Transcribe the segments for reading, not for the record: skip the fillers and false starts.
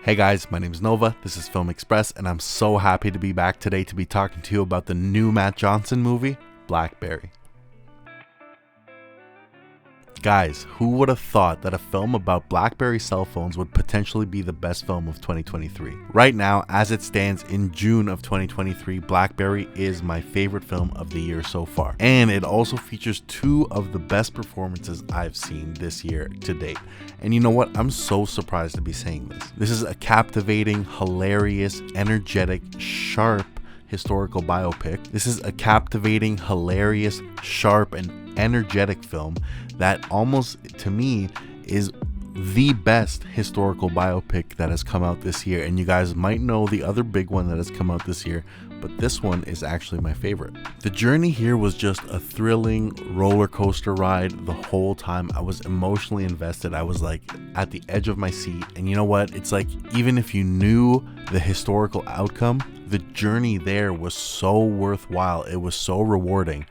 Hey guys, my name is Nova, this is Film Express, and I'm so happy to be back today to be talking to you about the new Matt Johnson movie, Blackberry. Guys, who would have thought that a film about BlackBerry cell phones would potentially be the best film of 2023? Right now, as it stands in June of 2023, Blackberry is my favorite film of the year so far. And it also features two of the best performances I've seen this year to date. And you know what? I'm so surprised to be saying this. This is a captivating, hilarious, energetic, sharp historical biopic. This is a captivating, hilarious, sharp, and energetic film that almost, to me, is the best historical biopic that has come out this year. And you guys might know the other big one that has come out this year, but this one is actually my favorite. The journey here was just a thrilling roller coaster ride the whole time. I was emotionally invested. I was like at the edge of my seat. And you know what? It's like, even if you knew the historical outcome, the journey there was so worthwhile. It was so rewarding.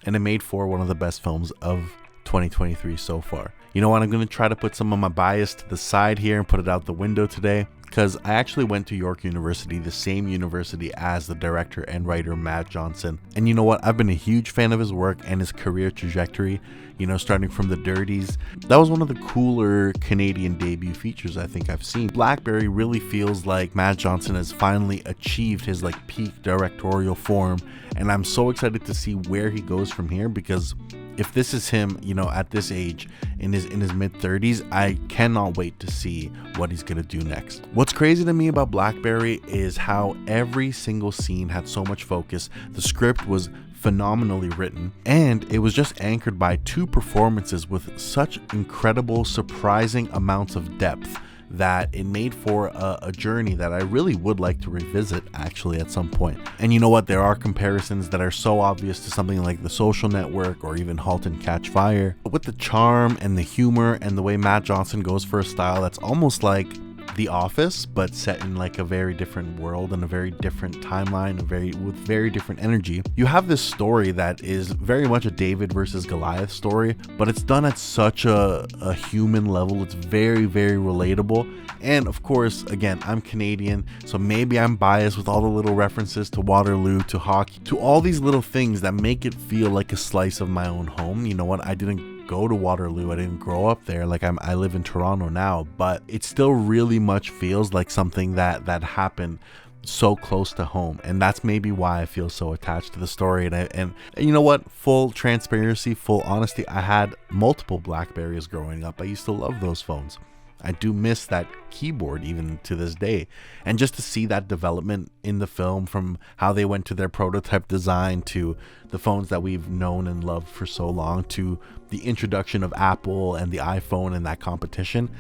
And it made for one of the best films of 2023 so far. You know what? I'm going to try to put some of my bias to the side here and put it out the window today, because I actually went to York University, the same university as the director and writer Matt Johnson. And you know what? I've been a huge fan of his work and his career trajectory, you know, starting from The Dirties. That was one of the cooler Canadian debut features I think I've seen. Blackberry really feels like Matt Johnson has finally achieved his like peak directorial form, and I'm so excited to see where he goes from here, because if this is him, you know, at this age, in his mid-30s, I cannot wait to see what he's gonna do next. What's crazy to me about Blackberry is how every single scene had so much focus. The script was phenomenally written, and it was just anchored by two performances with such incredible, surprising amounts of depth that it made for a journey that I really would like to revisit actually at some point. And you know what? There are comparisons that are so obvious to something like The Social Network or even Halt and Catch Fire. But with the charm and the humor and the way Matt Johnson goes for a style that's almost like The Office, but set in like a very different world and a very different timeline, with very different energy. You have this story that is very much a David versus Goliath story, but it's done at such a human level. It's very, very relatable. And of course, again, I'm Canadian, so maybe I'm biased with all the little references to Waterloo, to hockey, to all these little things that make it feel like a slice of my own home. You know what? I didn't go to Waterloo, I didn't grow up there, like I live in Toronto now, but it still really much feels like something that happened so close to home. And that's maybe why I feel so attached to the story. And you know what, full transparency, full honesty, I had multiple Blackberries growing up. I used to love those phones. I do miss that keyboard even to this day. And just to see that development in the film, from how they went to their prototype design to the phones that we've known and loved for so long, to the introduction of Apple and the iPhone and that competition,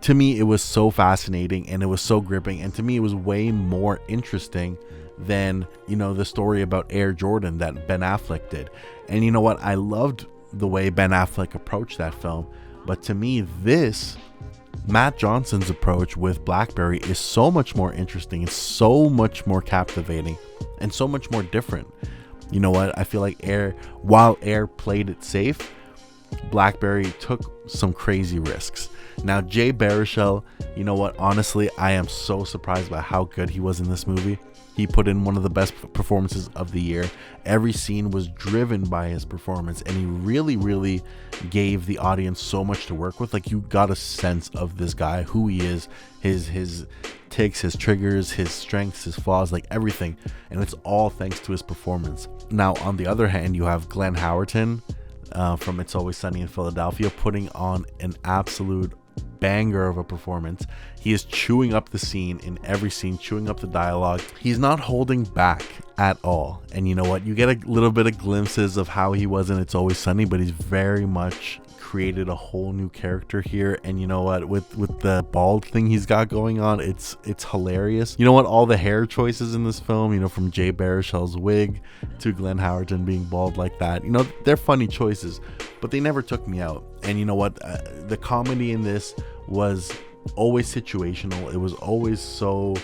to me it was so fascinating and it was so gripping. And to me it was way more interesting than, you know, the story about Air Jordan that Ben Affleck did. And you know what? I loved the way Ben Affleck approached that film. But to me, Matt Johnson's approach with Blackberry is so much more interesting, it's so much more captivating, and so much more different. You know what? I feel like while Air played it safe, Blackberry took some crazy risks. Now, Jay Baruchel, you know what? Honestly, I am so surprised by how good he was in this movie. He put in one of the best performances of the year. Every scene was driven by his performance, and he really, really gave the audience so much to work with. Like, you got a sense of this guy, who he is, his tics, his triggers, his strengths, his flaws, like everything. And it's all thanks to his performance. Now, on the other hand, you have Glenn Howerton from It's Always Sunny in Philadelphia putting on an absolute banger of a performance. He is chewing up the scene in every scene, chewing up the dialogue. He's not holding back at all. And you know what? You get a little bit of glimpses of how he was in It's Always Sunny, but he's very much created a whole new character here. And you know what, with the bald thing he's got going on, it's hilarious. You know what, all the hair choices in this film, you know, from Jay Baruchel's wig to Glenn Howerton being bald like that, you know, they're funny choices, but they never took me out. And you know what, the comedy in this was always situational. It was always so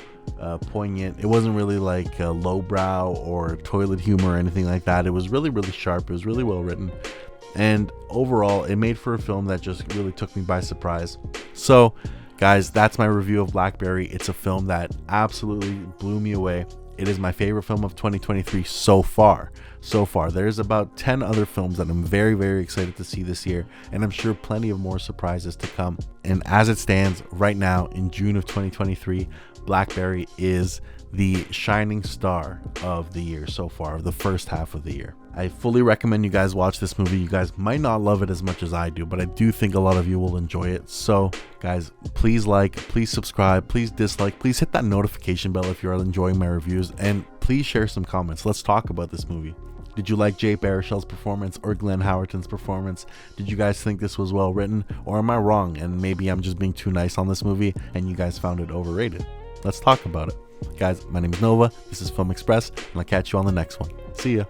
poignant. It wasn't really like lowbrow or toilet humor or anything like that. It was really, really sharp. It was really well written. And overall, it made for a film that just really took me by surprise. So Guys, that's my review of Blackberry. It's a film that absolutely blew me away. It is my favorite film of 2023 so far. There's about 10 other films that I'm very, very excited to see this year, and I'm sure plenty of more surprises to come. And as it stands right now in June of 2023, Blackberry is the shining star of the year so far, of the first half of the year. I fully recommend you guys watch this movie. You guys might not love it as much as I do, but I do think a lot of you will enjoy it. So guys, please like, please subscribe, please dislike, please hit that notification bell if you're enjoying my reviews, and please share some comments. Let's talk about this movie. Did you like Jay Baruchel's performance or Glenn Howerton's performance? Did you guys think this was well written, or am I wrong and maybe I'm just being too nice on this movie and you guys found it overrated? Let's talk about it. Guys, my name is Nova, this is Film Express, and I'll catch you on the next one. See ya.